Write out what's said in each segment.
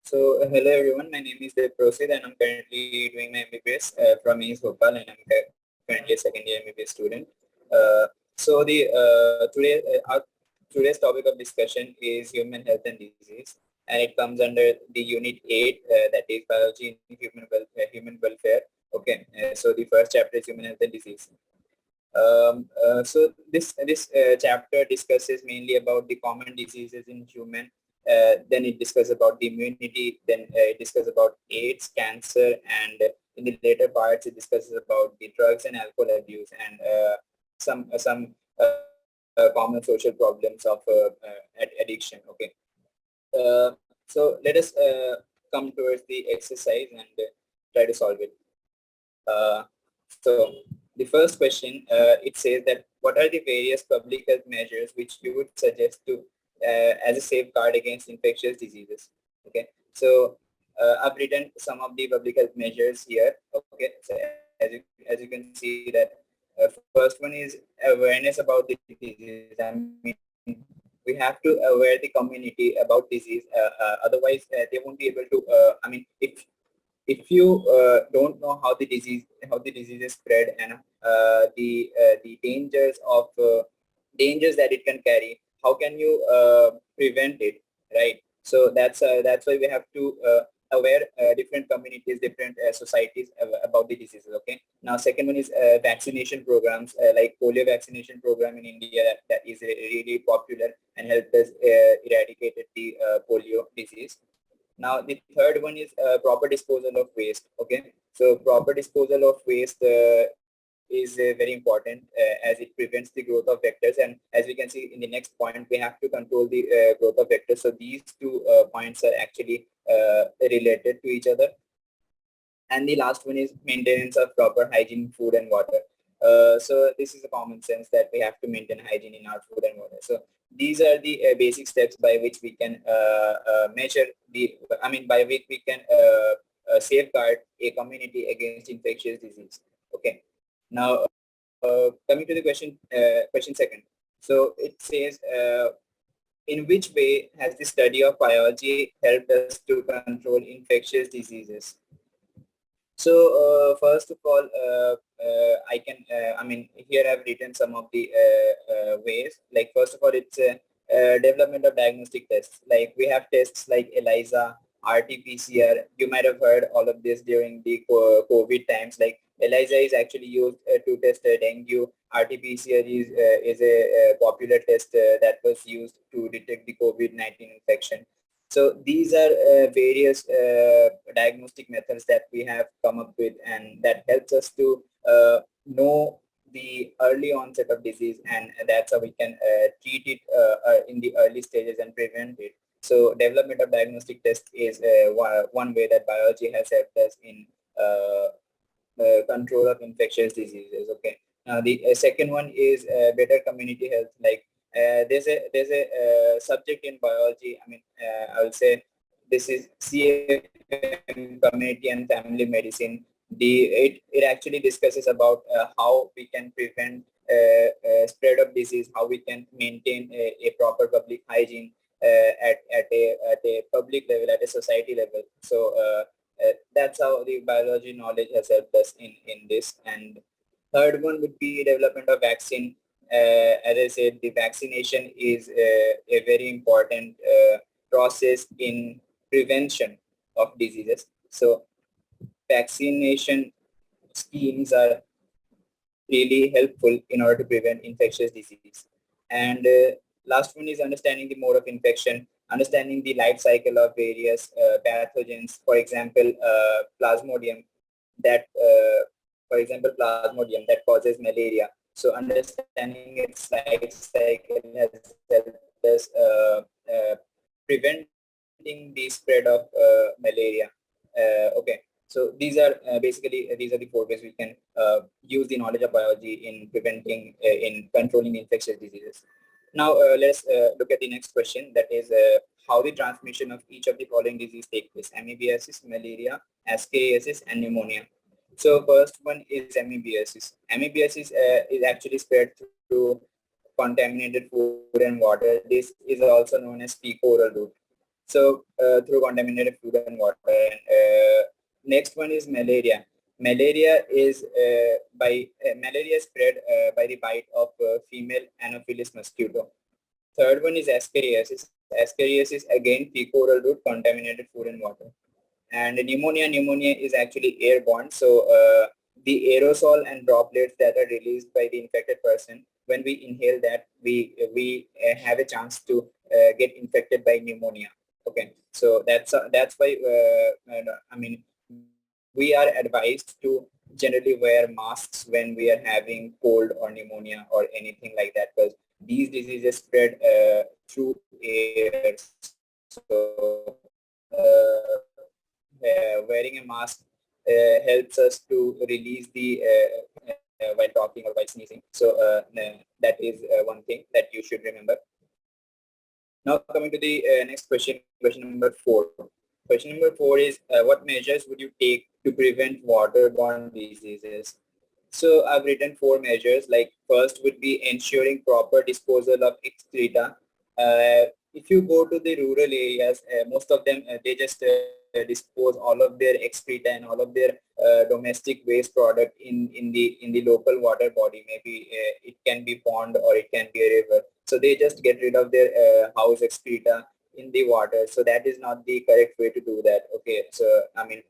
Hello everyone, my name is Debprosit and I'm currently doing my MBBS from EASE Bhopal, and I'm currently a second year MBBS student. Today's topic of discussion is human health and disease, and it comes under the unit 8, that is biology in human welfare. Okay, so the first chapter is human health and disease. This chapter discusses mainly about the common diseases in human. Then it discusses about the immunity. Then it discusses about AIDS, cancer, and in the later parts it discusses about the drugs and alcohol abuse and some common social problems of addiction. Okay. So let us come towards the exercise and try to solve it. So the first question, it says that what are the various public health measures which you would suggest to as a safeguard against infectious diseases? Okay, so I've written some of the public health measures here. Okay, so as you can see that first one is awareness about the disease. I mean, we have to aware the community about disease. Otherwise, they won't be able to. If you don't know how the disease is spread and the dangers that it can carry, how can you prevent it, right? So that's why we have to aware different communities, different societies about the diseases. Okay, now second one is vaccination programs, like polio vaccination program in India, that is really popular and helped us eradicate the polio disease. Now the third one is proper disposal of waste. Okay, so proper disposal of waste is very important as it prevents the growth of vectors, and as we can see in the next point, we have to control the growth of vectors. So these two points are actually related to each other. And the last one is maintenance of proper hygiene, food and water. So this is a common sense that we have to maintain hygiene in our food and water. So these are the basic steps by which we can measure by which we can safeguard a community against infectious disease. Okay. Now, coming to the question second. So it says, in which way has the study of biology helped us to control infectious diseases? So first of all, here I've written some of the ways. Like first of all, it's development of diagnostic tests. Like we have tests like ELISA, RT-PCR. You might have heard all of this during the COVID times. Like ELISA is actually used to test dengue. RT-PCR is a popular test that was used to detect the COVID-19 infection. So these are various diagnostic methods that we have come up with, and that helps us to know the early onset of disease, and that's how we can treat it in the early stages and prevent it. So development of diagnostic tests is one way that biology has helped us in control of infectious diseases. Okay. Now the second one is better community health. Like there's a subject in biology. I will say this is CFM, community and family medicine. It actually discusses about how we can prevent spread of disease, how we can maintain a proper public hygiene at a public level, at a society level. So that's how the biology knowledge has helped us in this. And third one would be development of vaccine. As I said, the vaccination is a very important process in prevention of diseases. So vaccination schemes are really helpful in order to prevent infectious disease. And last one is understanding the mode of infection, understanding the life cycle of various pathogens. For example, plasmodium that causes malaria. So understanding its life cycle has helped us preventing the spread of malaria. Okay. So these are these are the four ways we can use the knowledge of biology in preventing, in controlling infectious diseases. Now let's look at the next question, that is how the transmission of each of the following disease take place: amoebiasis, malaria, ascariasis, and pneumonia. So first one is amoebiasis. Amoebiasis is actually spread through contaminated food and water. This is also known as fecal-oral route. So through contaminated food and water. And next one is malaria. Malaria is malaria spread by the bite of female Anopheles mosquito. Third one is ascariasis. Ascariasis again fecal oral route, contaminated food and water. And pneumonia is actually airborne. So the aerosol and droplets that are released by the infected person, when we inhale that, we have a chance to get infected by pneumonia. Okay, so that's why I mean, we are advised to generally wear masks when we are having cold or pneumonia or anything like that, because these diseases spread through air. So wearing a mask helps us to release the while talking or while sneezing. So that is one thing that you should remember. Now coming to the next question number 4. Question number 4 is what measures would you take to prevent waterborne diseases? So I've written 4 measures. Like first would be ensuring proper disposal of excreta. If you go to the rural areas, most of them they just dispose all of their excreta and all of their domestic waste product in the local water body. Maybe it can be pond or it can be a river. So they just get rid of their house excreta in the water. So that is not the correct way to do that. Okay, so I mean,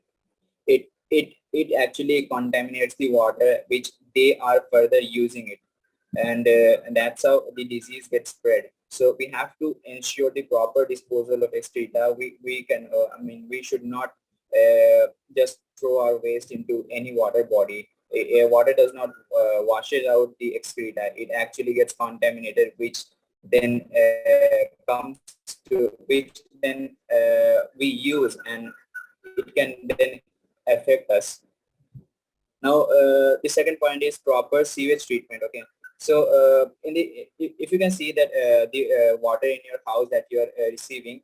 it actually contaminates the water which they are further using it, and that's how the disease gets spread. So we have to ensure the proper disposal of excreta. We can I mean, we should not just throw our waste into any water body. Water does not washes out the excreta. It actually gets contaminated, which then comes to which then we use, and it can then affect us. Now, the second point is proper sewage treatment. Okay, so if you can see that the water in your house that you are receiving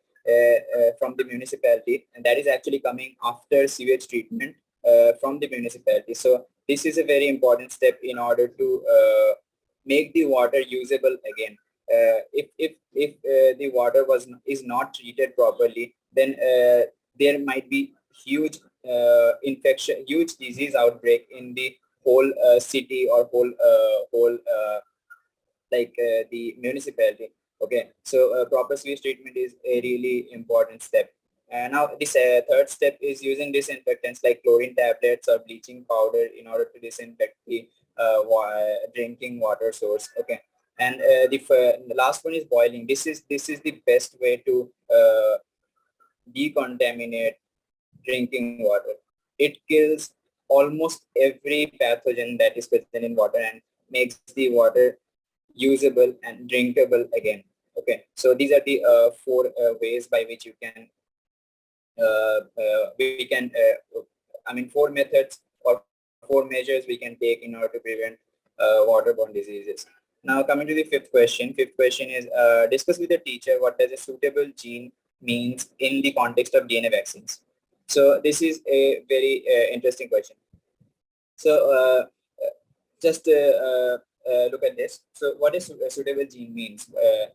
from the municipality, and that is actually coming after sewage treatment from the municipality. So this is a very important step in order to make the water usable again. If the water is not treated properly, then there might be huge infection, huge disease outbreak in the whole city or whole the municipality. Okay, so proper sewage treatment is a really important step. Now, this third step is using disinfectants like chlorine tablets or bleaching powder in order to disinfect the drinking water source. Okay, and the last one is boiling. This is the best way to decontaminate drinking water. It kills almost every pathogen that is present in water and makes the water usable and drinkable again. Okay, so these are the 4 ways by which you can we can I mean 4 methods or 4 measures we can take in order to prevent waterborne diseases. Now coming to the fifth question. Fifth question is discuss with the teacher what does a suitable gene means in the context of DNA vaccines. So this is a very interesting question. So just look at this. So what is a suitable gene means?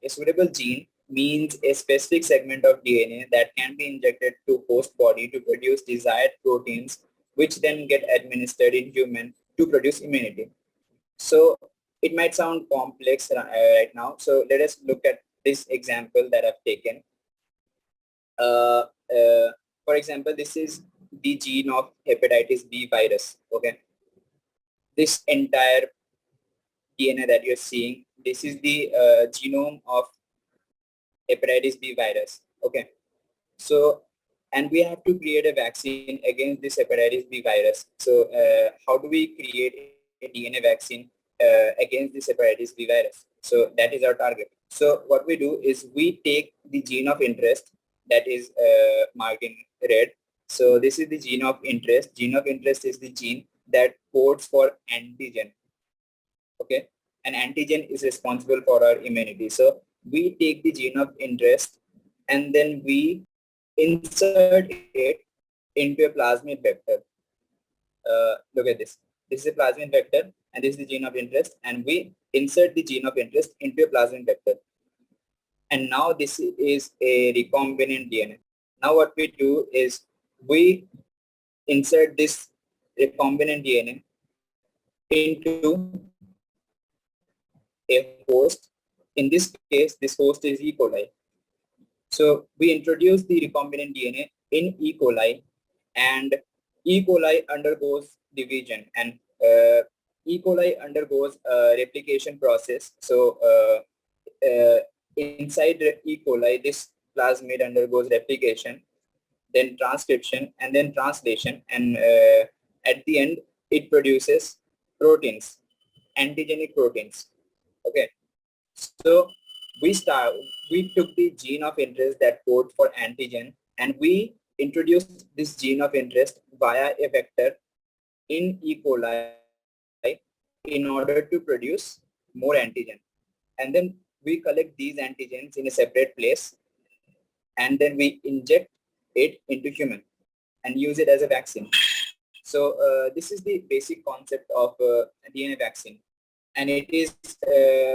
A suitable gene means a specific segment of DNA that can be injected to host body to produce desired proteins, which then get administered in human to produce immunity. So it might sound complex right now. So let us look at this example that I've taken. Uh, uh, for example, this is the gene of hepatitis B virus. Okay, this entire DNA that you're seeing, this is the genome of hepatitis B virus. Okay, so and we have to create a vaccine against this hepatitis B virus. So how do we create a DNA vaccine against this hepatitis B virus? So that is our target. So what we do is we take the gene of interest that is marked in red. So this is the gene of interest. Gene of interest is the gene that codes for antigen. Okay, an antigen is responsible for our immunity. So we take the gene of interest and then we insert it into a plasmid vector. Look at this. This is a plasmid vector and this is the gene of interest, and we insert the gene of interest into a plasmid vector. And now this is a recombinant DNA. Now what we do is we insert this recombinant DNA into a host. In this case, this host is E. coli. So we introduce the recombinant DNA in E. coli, and E. coli undergoes division, and E. coli undergoes a replication process. So inside E. coli, this plasmid undergoes replication, then transcription, and then translation, and at the end, it produces proteins, antigenic proteins. Okay, so we took the gene of interest that codes for antigen, and we introduced this gene of interest via a vector in E. coli in order to produce more antigen. And then we collect these antigens in a separate place, and then we inject it into human and use it as a vaccine. So this is the basic concept of DNA vaccine, and it is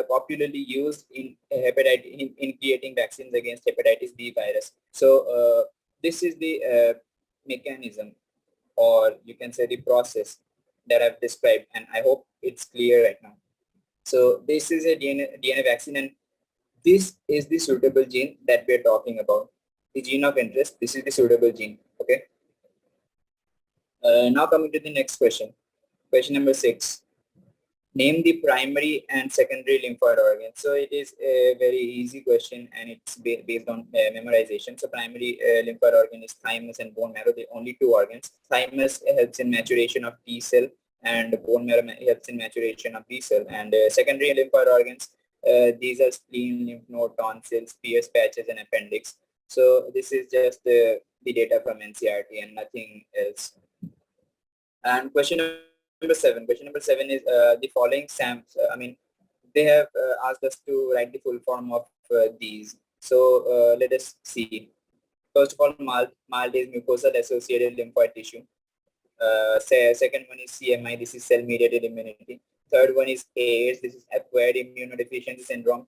popularly used in in creating vaccines against hepatitis B virus. So this is the mechanism, or you can say the process that I've described, and I hope it's clear right now. So this is a DNA vaccine, and this is the suitable gene that we're talking about. The gene of interest, this is the suitable gene. Okay. Now coming to the next question. Question number 6. Name the primary and secondary lymphoid organs. So it is a very easy question, and it's based on memorization. So primary lymphoid organ is thymus and bone marrow, the only two organs. Thymus helps in maturation of T cell, and bone marrow helps in maturation of B cell. And secondary lymphoid organs, these are spleen, lymph node, tonsils, Pierce patches, and appendix. So this is just the data from NCERT and nothing else. And question number 7. Question number 7 is the following SAMs. They have asked us to write the full form of these. So let us see. First of all, MALD is mucosal associated lymphoid tissue. Second one is CMI. This is cell-mediated immunity. Third one is AIDS. This is acquired immunodeficiency syndrome.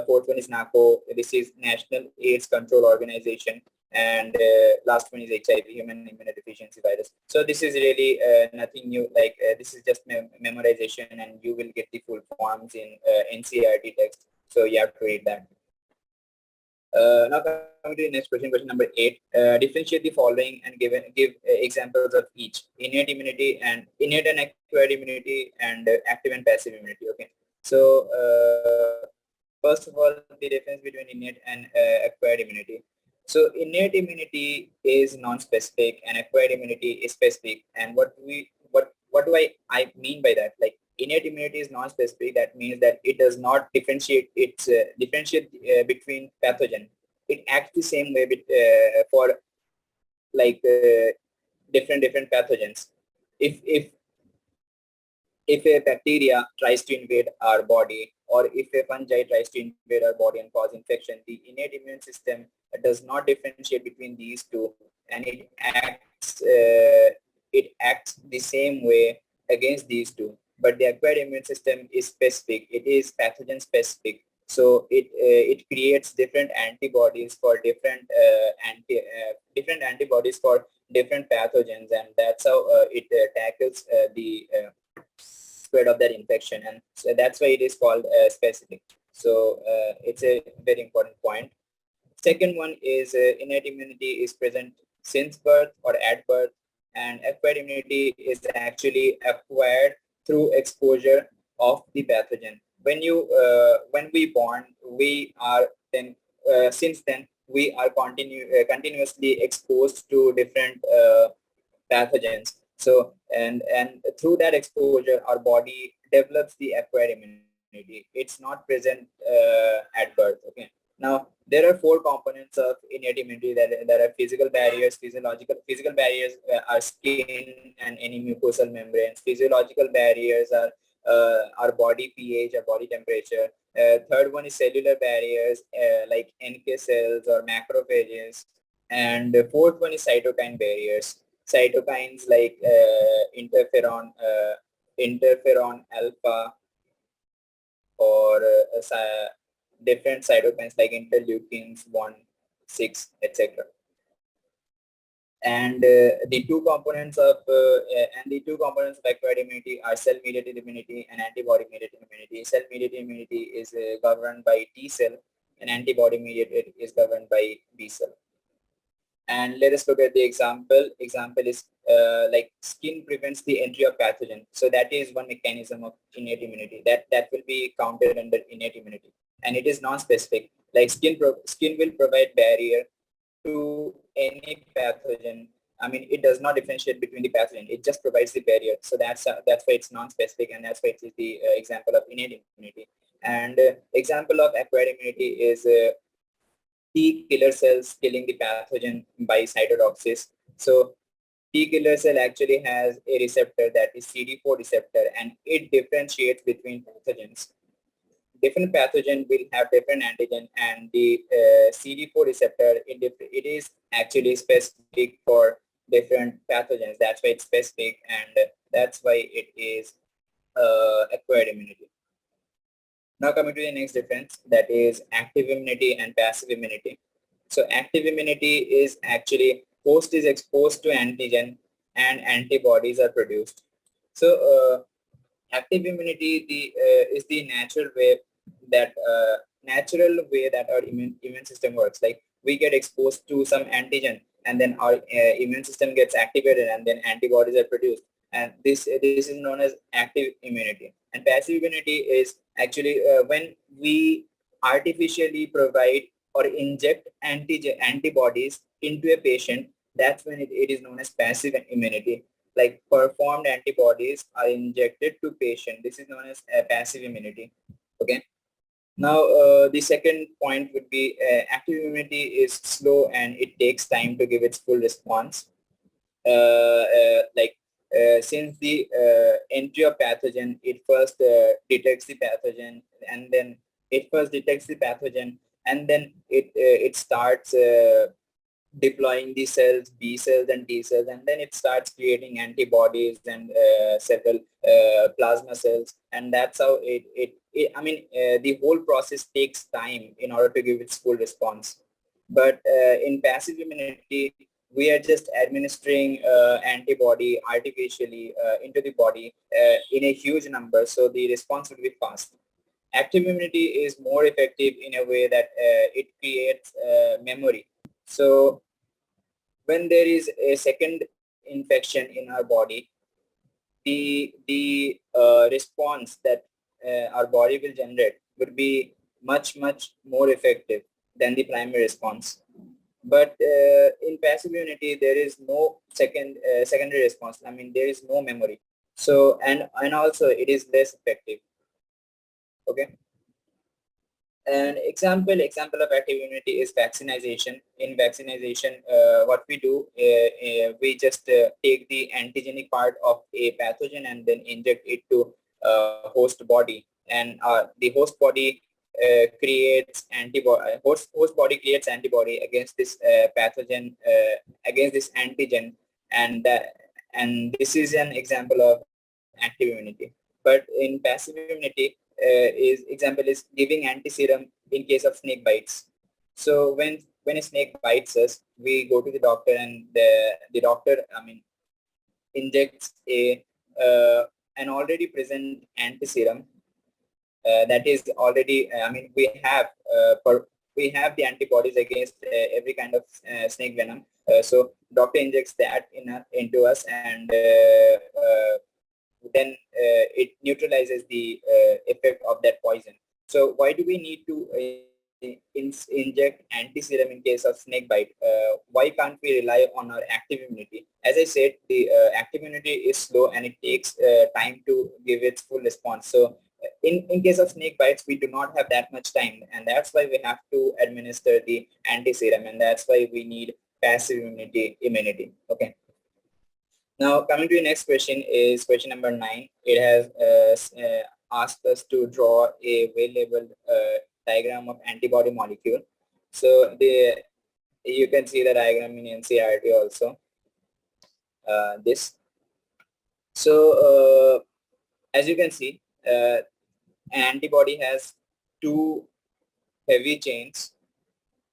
Fourth one is NACO. This is National AIDS Control Organization. And last one is HIV, human immunodeficiency virus. So this is really nothing new. Like this is just memorization, and you will get the full forms in NCERT text. So you have to read that. Now coming to the next question, question number 8. Differentiate the following and give examples of each: innate immunity and acquired immunity, and active and passive immunity. Okay. So first of all, the difference between innate and acquired immunity. So innate immunity is non-specific, and acquired immunity is specific. And what do I mean by that? Like, innate immunity is non-specific. That means that it does not differentiate between pathogen. It acts the same way for like different pathogens. If a bacteria tries to invade our body, or if a fungi tries to invade our body and cause infection, the innate immune system does not differentiate between these two, and it acts the same way against these two. But the acquired immune system is specific. It is pathogen specific. So it creates different antibodies for different antibodies for different pathogens, and that's how it tackles the spread of that infection, and so that's why it is called specific. So it's a very important point. Second one is innate immunity is present since birth or at birth, and acquired immunity is actually acquired through exposure of the pathogen. When we born, we are then since then we are continuously exposed to different pathogens. So and through that exposure, our body develops the acquired immunity. It's not present at birth. Okay. Now there are 4 components of innate immunity. That are physical barriers. Physical barriers are skin and any mucosal membranes. Physiological barriers are our body pH, our body temperature. Third one is cellular barriers like NK cells or macrophages. And the fourth one is cytokine barriers. Cytokines like interferon alpha, or different cytokines like interleukins 1, 6, etc. And the two components of acquired immunity are cell-mediated immunity and antibody-mediated immunity. Cell-mediated immunity is governed by T cell, and antibody-mediated is governed by B cell. And let us look at the example. Example is like skin prevents the entry of pathogen. So that is one mechanism of innate immunity. That will be counted under innate immunity. And it is non-specific. Like skin will provide barrier to any pathogen. I mean, it does not differentiate between the pathogen. It just provides the barrier. So that's why it's non-specific, and that's why it is the example of innate immunity. And example of acquired immunity is T killer cells killing the pathogen by cytotoxis. So T killer cell actually has a receptor that is CD4 receptor, and it differentiates between pathogens. Different pathogen will have different antigen, and the CD4 receptor, it is actually specific for different pathogens. That's why it's specific, and that's why it is acquired immunity. Now coming to the next difference, that is active immunity and passive immunity. So active immunity is actually host is exposed to antigen and antibodies are produced. So active immunity is the natural way that our immune system works. Like we get exposed to some antigen, and then our immune system gets activated, and then antibodies are produced. And this is known as active immunity. And passive immunity is actually when we artificially provide or inject antibodies into a patient. That's when it is known as passive immunity. Like performed antibodies are injected to patient. This is known as passive immunity. Okay. Now the second point would be active immunity is slow and it takes time to give its full response. Since the entry of pathogen, it first detects the pathogen, and then it starts deploying the cells, B cells and T cells, and then it starts creating antibodies and several plasma cells, and that's how the whole process takes time in order to give its full response. But in passive immunity, we are just administering antibody artificially into the body in a huge number, so the response will be fast. Active immunity is more effective in a way that it creates memory. So when there is a second infection in our body, the response that our body will generate would be much more effective than the primary response. But in passive immunity, there is no secondary response. I mean, there is no memory. So and also it is less effective. Okay. An example of active immunity is vaccination. In vaccination, what we do, we just take the antigenic part of a pathogen and then inject it to host body, and the host body creates antibody. Host body creates antibody against this pathogen, against this antigen, and this is an example of active immunity. But in passive immunity, is example is giving anti-serum in case of snake bites. So when a snake bites us, we go to the doctor, and the doctor, injects an already present anti-serum that is already. We have the antibodies against every kind of snake venom. So doctor injects that into us, and then it neutralizes the effect of that poison. So why do we need to inject anti-serum in case of snake bite? Why can't we rely on our active immunity? As I said, the active immunity is slow and it takes time to give its full response. So in case of snake bites, we do not have that much time, and that's why we have to administer the anti-serum, and that's why we need passive immunity. Okay. Now, coming to the next question is question number 9. It has asked us to draw a well-labeled diagram of antibody molecule. So you can see the diagram in NCERT also. This. So as you can see, an antibody has two heavy chains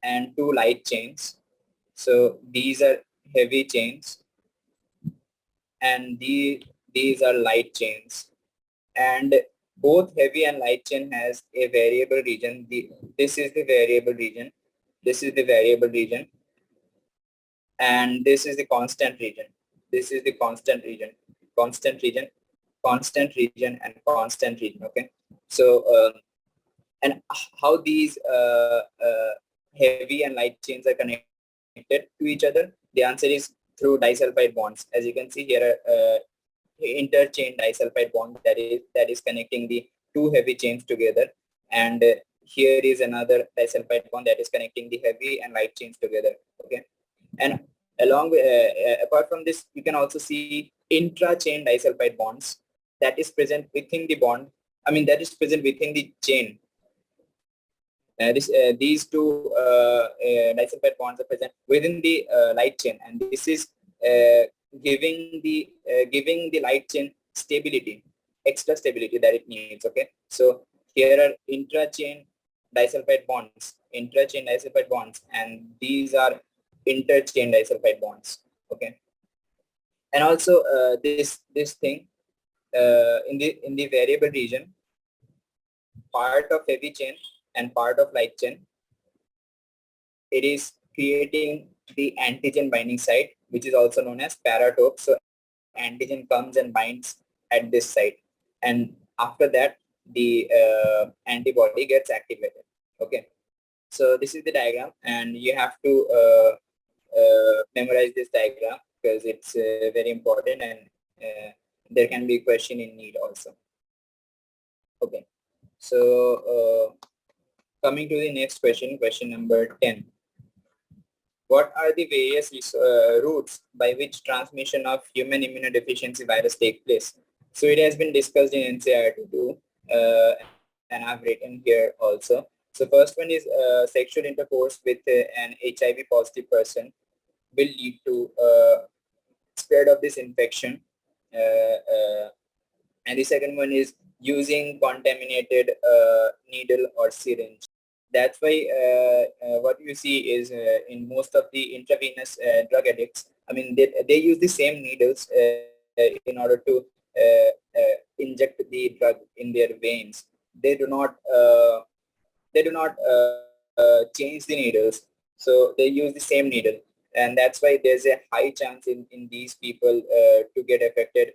and two light chains. So these are heavy chains and these are light chains. And both heavy and light chain has a variable region. This is the variable region. This is the variable region. And this is the constant region. This is the constant region. Constant region, constant region, and constant region. Okay. So and how these heavy and light chains are connected to each other? The answer is through disulfide bonds. As you can see here, interchain disulfide bond that is connecting the two heavy chains together, and here is another disulfide bond that is connecting the heavy and light chains together. Okay, and along with, apart from this, you can also see intra-chain disulfide bonds that is present within the bond. I mean that is present within the chain. These two disulfide bonds are present within the light chain, and this is giving the light chain stability, extra stability that it needs. Okay, so here are intra-chain disulfide bonds, and these are interchain disulfide bonds. Okay, and also this thing in the variable region, part of heavy chain and part of light chain, it is creating the antigen binding site, which is also known as paratope. So antigen comes and binds at this site, and after that the antibody gets activated. Okay, so this is the diagram, and you have to memorize this diagram because it's very important, and there can be a question in NEET also. Okay, so coming to the next question, question number 10. What are the various routes by which transmission of human immunodeficiency virus take place? So it has been discussed in NCERT too, and I've written here also. So first one is sexual intercourse with an HIV positive person will lead to spread of this infection. And the second one is using contaminated needle or syringe. That's why what you see is in most of the intravenous drug addicts, I mean, they use the same needles in order to inject the drug in their veins. They do not change the needles, so they use the same needle, and that's why there's a high chance in these people to get affected,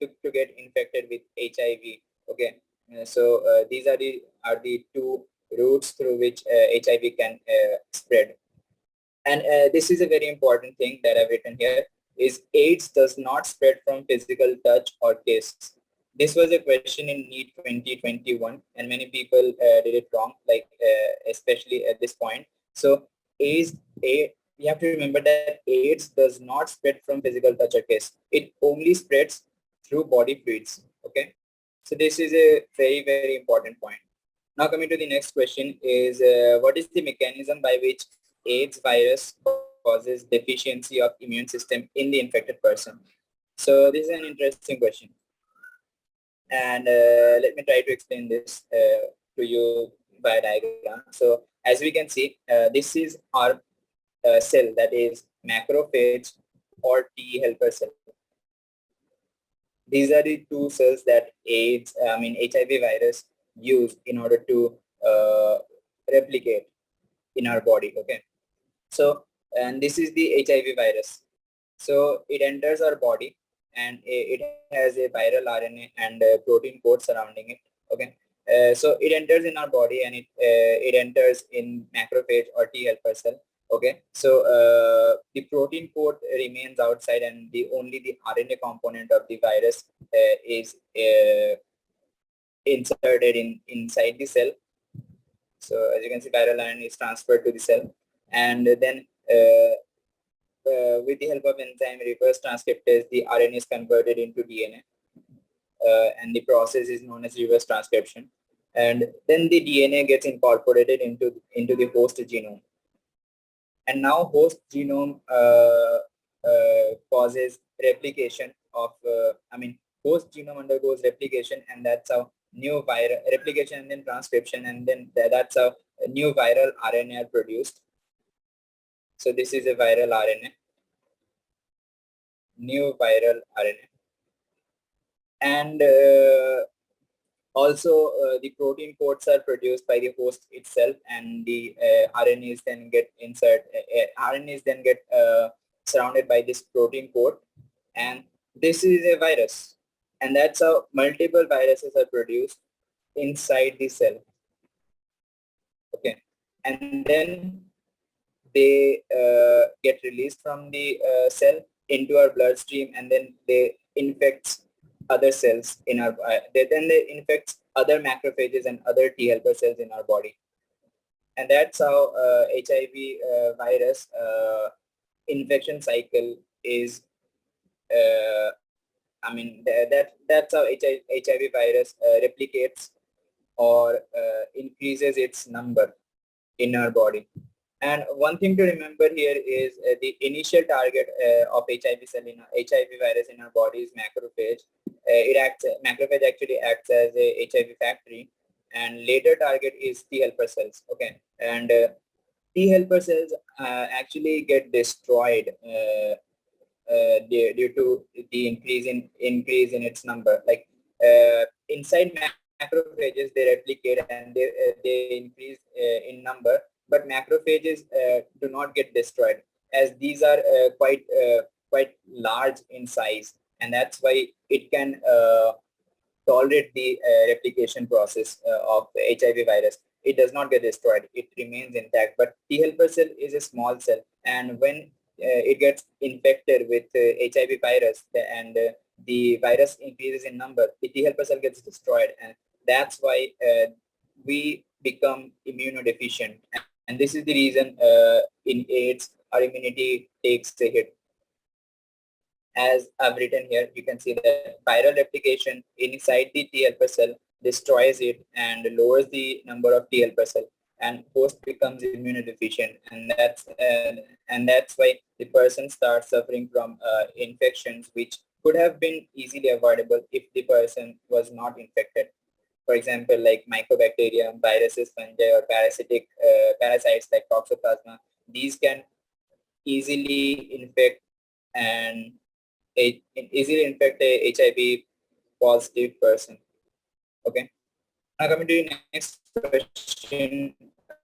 to get infected with HIV. Okay, so these are the two routes through which HIV can spread. And this is a very important thing that I've written here, is AIDS does not spread from physical touch or kiss. This was a question in NEET 2021, and many people did it wrong, like especially at this point. So we have to remember that AIDS does not spread from physical touch or kiss. It only spreads through body fluids. Okay, so this is a very, very important point. Now coming to the next question is what is the mechanism by which AIDS virus causes deficiency of immune system in the infected person? So this is an interesting question, and let me try to explain this to you by diagram. So as we can see, this is our cell, that is macrophage or T helper cell. These are the two cells that HIV virus used in order to replicate in our body. Okay, so and this is the HIV virus. So it enters our body, and it has a viral RNA and protein coat surrounding it. Okay, so it enters in our body, and it enters in macrophage or T helper cell. Okay, so the protein coat remains outside, and only the RNA component of the virus is inserted inside the cell. So as you can see, viral RNA is transferred to the cell, and then with the help of enzyme reverse transcriptase, the RNA is converted into DNA, and the process is known as reverse transcription. And then the DNA gets incorporated into the host genome. And now host genome causes replication of, host genome undergoes replication, and that's how new virus replication and then transcription, and then that's how new viral RNA are produced. So this is a viral RNA, new viral RNA. And also the protein codes are produced by the host itself, and the RNAs then get RNAs then get surrounded by this protein code, and this is a virus. And that's how multiple viruses are produced inside the cell. Okay, and then they get released from the cell into our bloodstream, and then they infect other cells in our then they infect other macrophages and other T helper cells in our body. And that's how HIV virus infection cycle is. That's how HIV virus replicates or increases its number in our body. And one thing to remember here is the initial target of HIV virus in our body is macrophage. Macrophage actually acts as a HIV factory, and later target is T helper cells. Okay, and T helper cells actually get destroyed due to the increase in its number. Like inside macrophages, they replicate and they increase in number, but macrophages do not get destroyed, as these are quite large in size, and that's why it can tolerate the replication process of the HIV virus. It does not get destroyed. It remains intact. But T helper cell is a small cell, and when it gets infected with HIV virus and the virus increases in number, the T helper cell gets destroyed, and that's why we become immunodeficient. And this is the reason in AIDS our immunity takes a hit. As I've written here, you can see that viral replication inside the T helper cell destroys it and lowers the number of T helper cell, and host becomes immunodeficient, and that's why the person starts suffering from infections which could have been easily avoidable if the person was not infected. For example, like mycobacteria, viruses, fungi, or parasitic parasites like toxoplasma. These can easily infect and easily infect a HIV positive person. Okay. Now coming to the next question,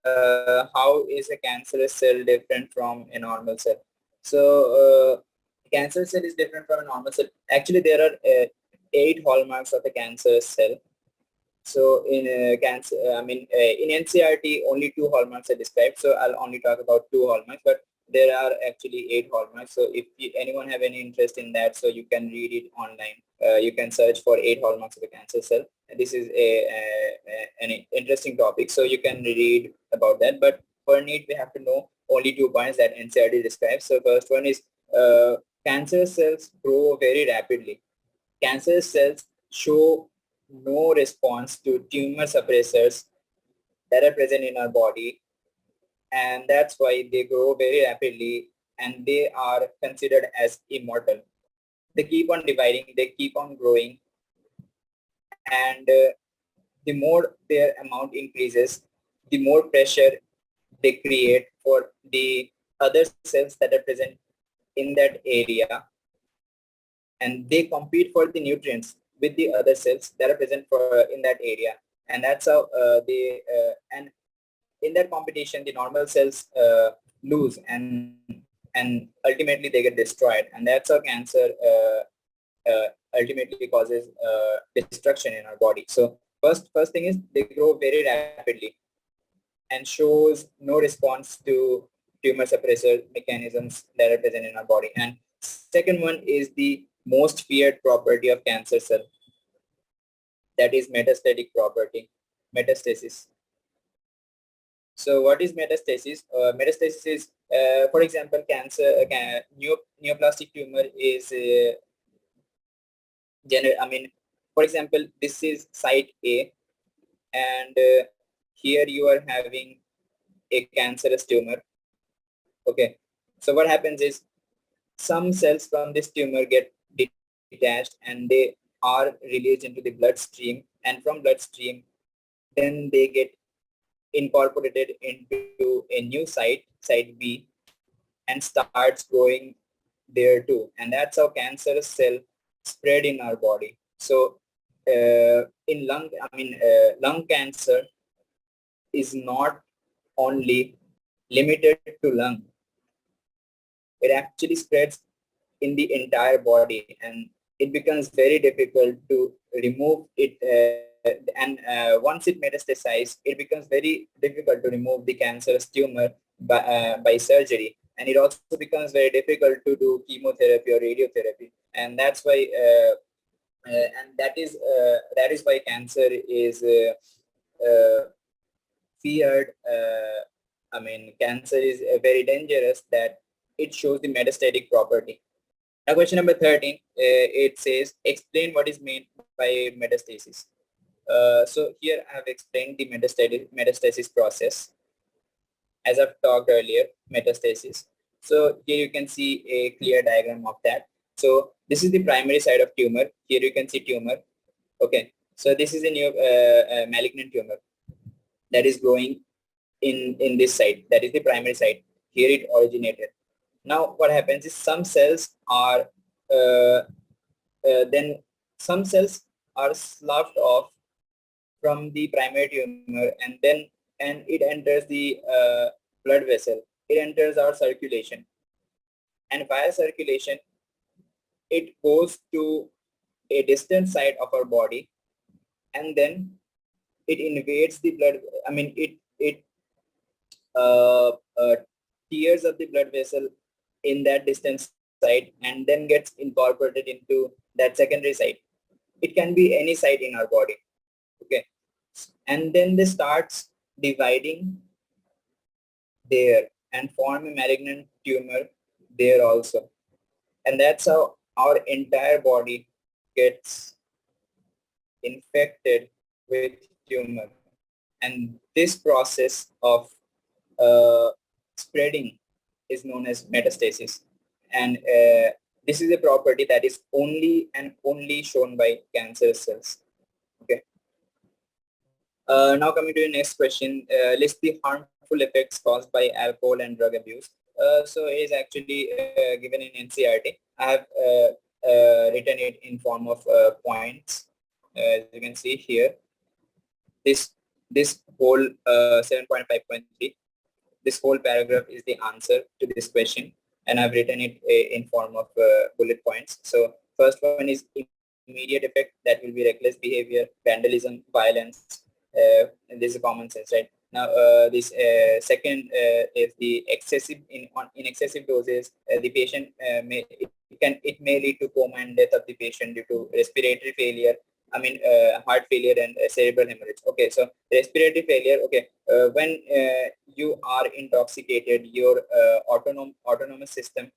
how is a cancerous cell different from a normal cell? So cancer cell is different from a normal cell. Actually, there are 8 hallmarks of a cancerous cell. So in in NCERT, only 2 hallmarks are described. So I'll only talk about 2 hallmarks, but there are actually 8 hallmarks. So if anyone have any interest in that, so you can read it online. You can search for 8 hallmarks of a cancer cell. And this is an interesting topic, so you can read about that. But for NEET, we have to know only 2 points that NCERT describes. So first one is cancer cells grow very rapidly. Cancer cells show no response to tumor suppressors that are present in our body, and that's why they grow very rapidly, and they are considered as immortal. They keep on dividing, they keep on growing, and the more their amount increases, the more pressure they create for the other cells that are present in that area, and they compete for the nutrients with the other cells that are present in that area. And that's how and in that competition, the normal cells lose, and ultimately they get destroyed. And that's how cancer ultimately causes destruction in our body. So first thing is they grow very rapidly and shows no response to tumor suppressor mechanisms that are present in our body. And second one is the most feared property of cancer cell, that is metastatic property, metastasis. So what is metastasis? Metastasis is, for example, cancer, neoplastic tumor is for example, this is site A, and here you are having a cancerous tumor. Okay, so what happens is some cells from this tumor get detached, and they are released into the bloodstream, and from bloodstream then they get incorporated into a new site B, and starts growing there too. And that's how cancerous cell spread in our body. So in lung cancer is not only limited to lung. It actually spreads in the entire body, and it becomes very difficult to remove it. Once it metastasizes, it becomes very difficult to remove the cancerous tumor by surgery. And it also becomes very difficult to do chemotherapy or radiotherapy. And that's why that is why cancer is feared. Cancer is very dangerous, that it shows the metastatic property. Now, question number 13, it says, explain what is meant by metastasis. So here I have explained the metastasis process, as I've talked earlier, metastasis. So here you can see a clear diagram of that. So this is the primary side of tumor. Here you can see tumor. Okay. So this is a new malignant tumor that is growing in this site. That is the primary site. Here it originated. Now what happens is some cells are then some cells are sloughed off from the primary tumor, and it enters the blood vessel. It enters our circulation, and via circulation it goes to a distant side of our body, and then it invades the blood. Uh, uh, tears up the blood vessel in that distant site, and then gets incorporated into that secondary site. It can be any site in our body. Okay. And then they starts dividing there and form a malignant tumor there also. And that's how our entire body gets infected with tumor. And this process of spreading is known as metastasis. And this is a property that is only and only shown by cancer cells. Okay. Now coming to the next question, list the harmful effects caused by alcohol and drug abuse. So it is actually given in NCERT. I have written it in form of points. As you can see here, this whole 7.5.3, this whole paragraph is the answer to this question, and I've written it in form of bullet points. So first one is immediate effect, that will be reckless behavior, vandalism, violence. This is common sense, right? Now this second is the in excessive doses, the patient it may lead to coma and death of the patient due to respiratory failure, heart failure and cerebral hemorrhage. Okay, so respiratory failure. Okay, when you are intoxicated, your autonomous system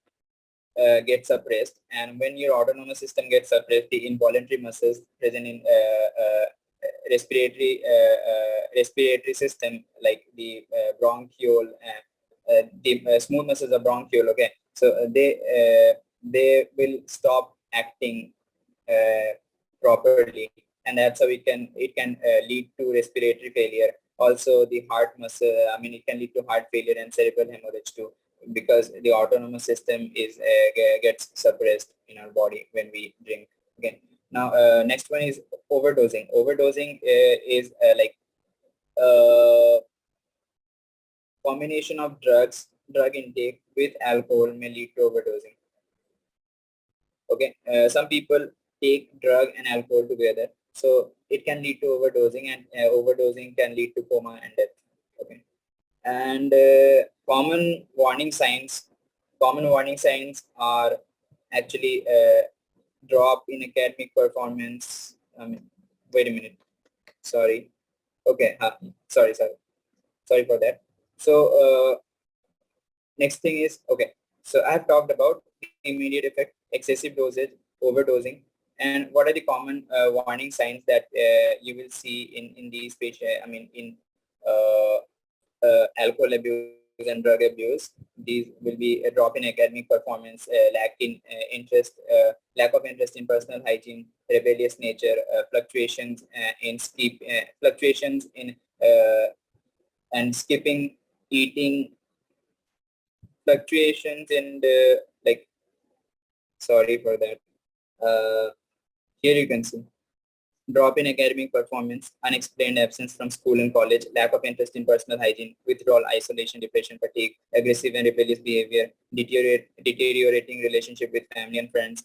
gets suppressed, and when your autonomous system gets suppressed, the involuntary muscles present in respiratory system, like the bronchiole, the smooth muscles of bronchiole. Okay, so they will stop acting properly, and that's how it can lead to respiratory failure. Also the heart muscle, it can lead to heart failure and cerebral hemorrhage too, because the autonomous system is gets suppressed in our body when we drink. Okay. Now next one is overdosing. Overdosing is uh, combination of drug intake with alcohol may lead to overdosing. Okay, some people take drug and alcohol together, so it can lead to overdosing, and overdosing can lead to coma and death. Okay, and common warning signs. Common warning signs are actually drop in academic performance. Wait a minute. Sorry. Okay. Sorry for that. So next thing is, okay, so I have talked about the immediate effect, excessive dosage, overdosing, and what are the common warning signs that you will see in these patients, in uh, alcohol abuse and drug abuse. These will be a drop in academic performance, lack of interest in personal hygiene, rebellious nature, fluctuations in sleep, fluctuations in and skipping eating, fluctuations in like, sorry for that. Here you can see drop in academic performance, unexplained absence from school and college, lack of interest in personal hygiene, withdrawal, isolation, depression, fatigue, aggressive and rebellious behavior, deteriorating relationship with family and friends,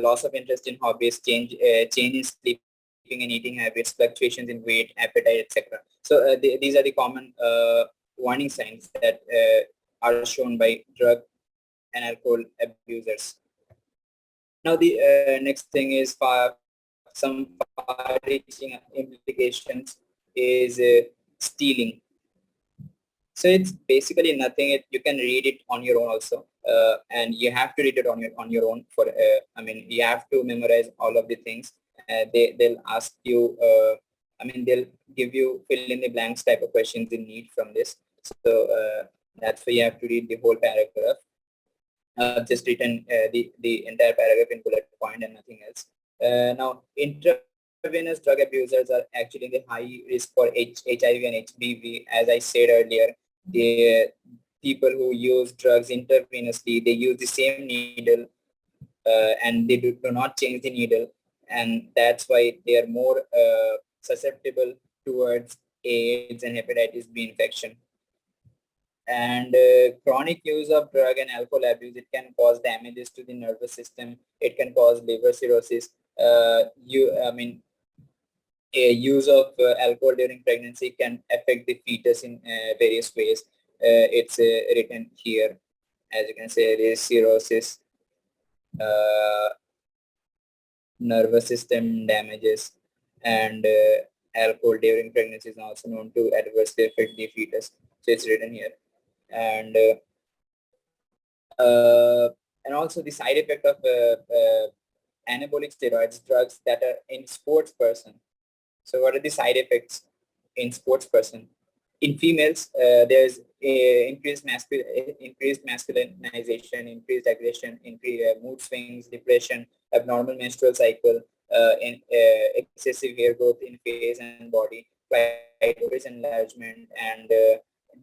loss of interest in hobbies, change in sleeping and eating habits, fluctuations in weight, appetite, etc. So these are the common warning signs that are shown by drug and alcohol abusers. Now the next thing is some far-reaching implications is stealing. So it's basically nothing. You can read it on your own also, and you have to read it on your own. For I mean, you have to memorize all of the things. They'll ask you. I mean, they'll give you fill in the blanks type of questions in NEET from this. So that's why you have to read the whole paragraph. I've just written the entire paragraph in bullet point and nothing else. Now, intravenous drug abusers are actually the high risk for HIV and HBV. As I said earlier, the people who use drugs intravenously, they use the same needle and they do not change the needle, and that's why they are more susceptible towards AIDS and hepatitis B infection. And chronic use of drug and alcohol abuse, it can cause damages to the nervous system. It can cause liver cirrhosis. Use of alcohol during pregnancy can affect the fetus in various ways. It's written here, as you can say, there is cirrhosis, uh, nervous system damages, and alcohol during pregnancy is also known to adversely affect the fetus. So it's written here. And and also the side effect of anabolic steroids, drugs that are in sports person. So what are the side effects in sports person? In females, there's increased masculinization, increased aggression, increased mood swings, depression, abnormal menstrual cycle, excessive hair growth in face and body, clitoris enlargement, and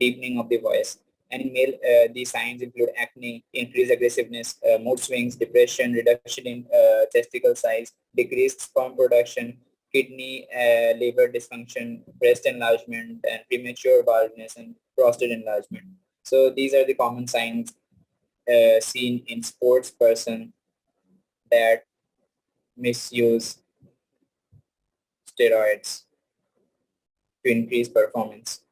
deepening of the voice. And in male, the signs include acne, increased aggressiveness, mood swings, depression, reduction in testicle size, decreased sperm production, kidney, liver dysfunction, breast enlargement, and premature baldness and prostate enlargement. So these are the common signs seen in sports person that misuse steroids to increase performance.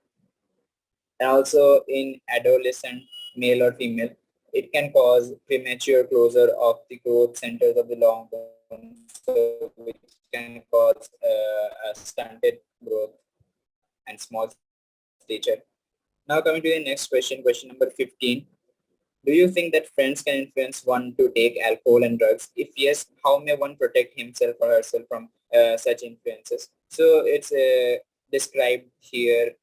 And also in adolescent, male or female, it can cause premature closure of the growth centers of the long bone, so which can cause a stunted growth and small stature. Now coming to the next question, question number 15. Do you think that friends can influence one to take alcohol and drugs? If yes, how may one protect himself or herself from such influences? So it's described here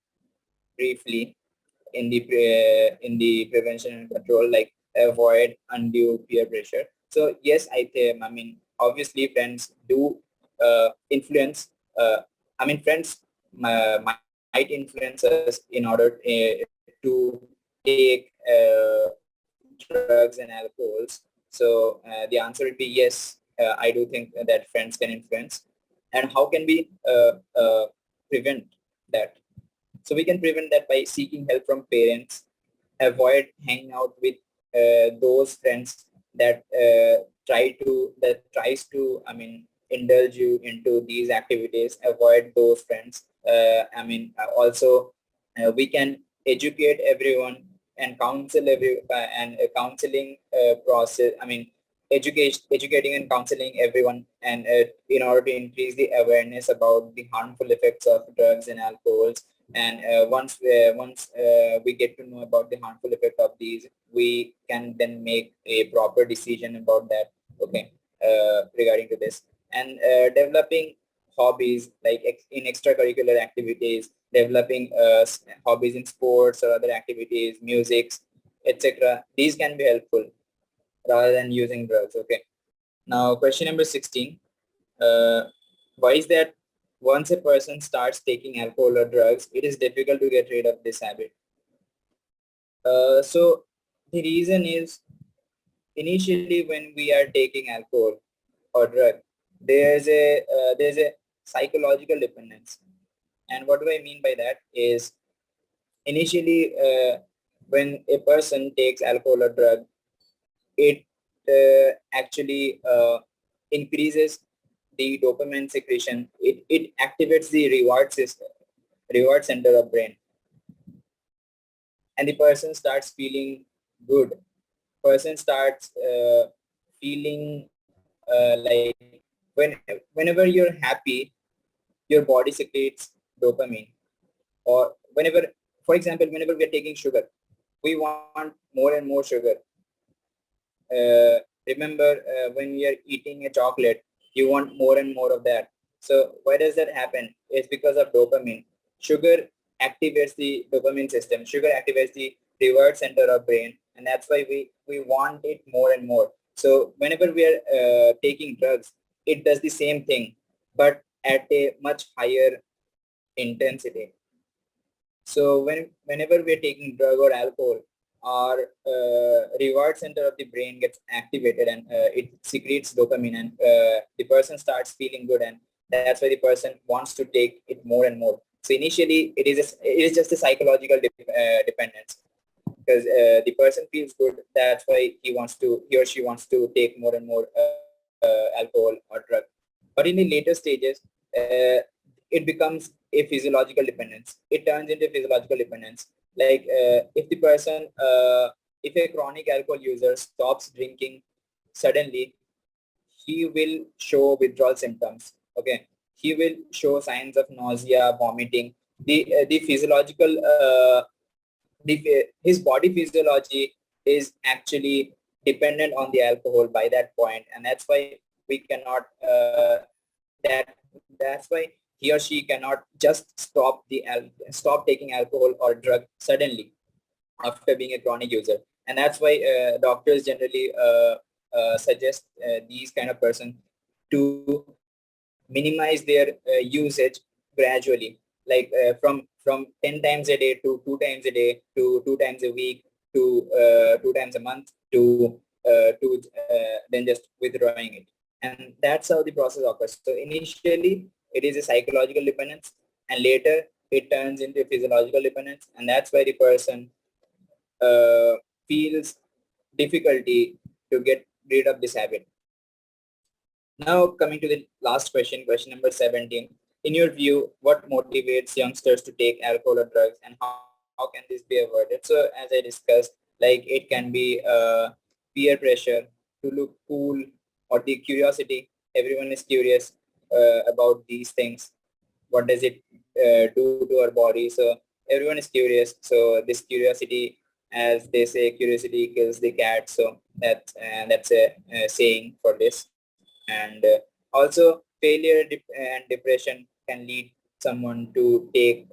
briefly in the prevention and control, like avoid undue peer pressure. So yes, I mean, obviously friends do influence. Friends might influence us in order to take drugs and alcohols. So the answer would be yes. I do think that friends can influence. And how can we prevent that? So we can prevent that by seeking help from parents, avoid hanging out with those friends that tries to, I mean, indulge you into these activities. Avoid those friends. Also we can educate everyone and counsel and counseling process. I mean, educating and counseling everyone, and in order to increase the awareness about the harmful effects of drugs and alcohols. And once we get to know about the harmful effect of these, we can then make a proper decision about that. Okay, regarding to this. And developing hobbies, like in extracurricular activities, developing hobbies in sports or other activities, music, etc. These can be helpful rather than using drugs. Okay. Now question number 16. Uh, why is that once a person starts taking alcohol or drugs, it is difficult to get rid of this habit. So the reason is, initially when we are taking alcohol or drug, there's a psychological dependence. And what do I mean by that is, initially when a person takes alcohol or drug, it actually increases the dopamine secretion. It activates the reward system, reward center of brain, and the person starts feeling good. Person starts feeling like, whenever you're happy, your body secretes dopamine. Or whenever, for example, whenever we are taking sugar, we want more and more sugar. Remember, when we are eating a chocolate, you want more and more of that. So why does that happen? It's because of dopamine. Sugar activates the dopamine system. Sugar activates the reward center of brain, and that's why we want it more and more. So whenever we are taking drugs, it does the same thing, but at a much higher intensity. So whenever we're taking drug or alcohol, our reward center of the brain gets activated, and it secretes dopamine, and the person starts feeling good, and that's why the person wants to take it more and more. So initially, it is just a psychological dependence, because the person feels good. That's why he or she wants to take more and more alcohol or drug. But in the later stages, uh, it becomes a physiological dependence. It turns into physiological dependence. Like if a chronic alcohol user stops drinking suddenly, he will show withdrawal symptoms. Okay, he will show signs of nausea, vomiting. The physiological his body physiology is actually dependent on the alcohol by that point, and that's why we cannot that that's why he or she cannot just stop taking alcohol or drug suddenly after being a chronic user. And that's why doctors generally suggest these kind of person to minimize their usage gradually, like from 10 times a day to 2 times a day to 2 times a week to 2 times a month to then just withdrawing it. And that's how the process occurs. So initially it is a psychological dependence, and later it turns into physiological dependence, and that's why the person feels difficulty to get rid of this habit. Now, coming to the last question, question number 17. In your view, what motivates youngsters to take alcohol or drugs, and how can this be avoided? So, as I discussed, like it can be peer pressure to look cool, or the curiosity. Everyone is curious about these things. What does it do to our body? So, everyone is curious. So, this curiosity, as they say, curiosity kills the cat. So, that's a saying for this. And also failure and depression can lead someone to take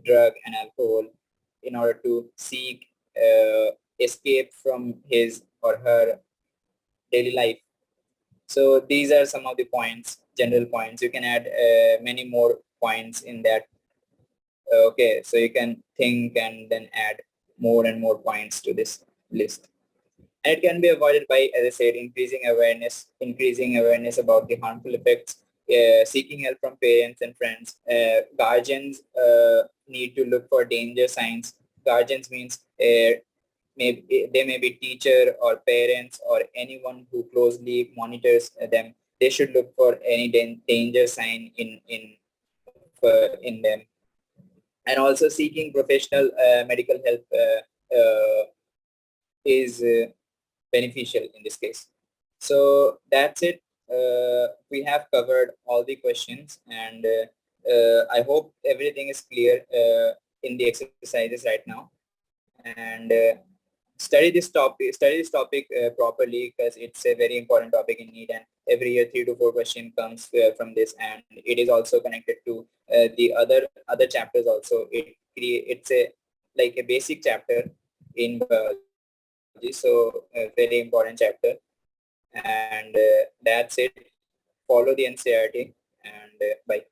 drug and alcohol in order to seek escape from his or her daily life. So these are some of the points, general points. You can add many more points in that. Okay, so you can think and then add more and more points to this list. And it can be avoided by, as I said, increasing awareness about the harmful effects, seeking help from parents and friends. Guardians need to look for danger signs. Guardians means they may be teacher or parents or anyone who closely monitors them. They should look for any danger sign in them. And also seeking professional medical help is beneficial in this case. So that's it. We have covered all the questions, and I hope everything is clear in the exercises right now. And study this topic properly, because it's a very important topic in NEET, and every year 3 to 4 questions comes from this, and it is also connected to the other chapters also. It's a like a basic chapter in biology, so a very important chapter. And that's it. Follow the NCERT, and bye.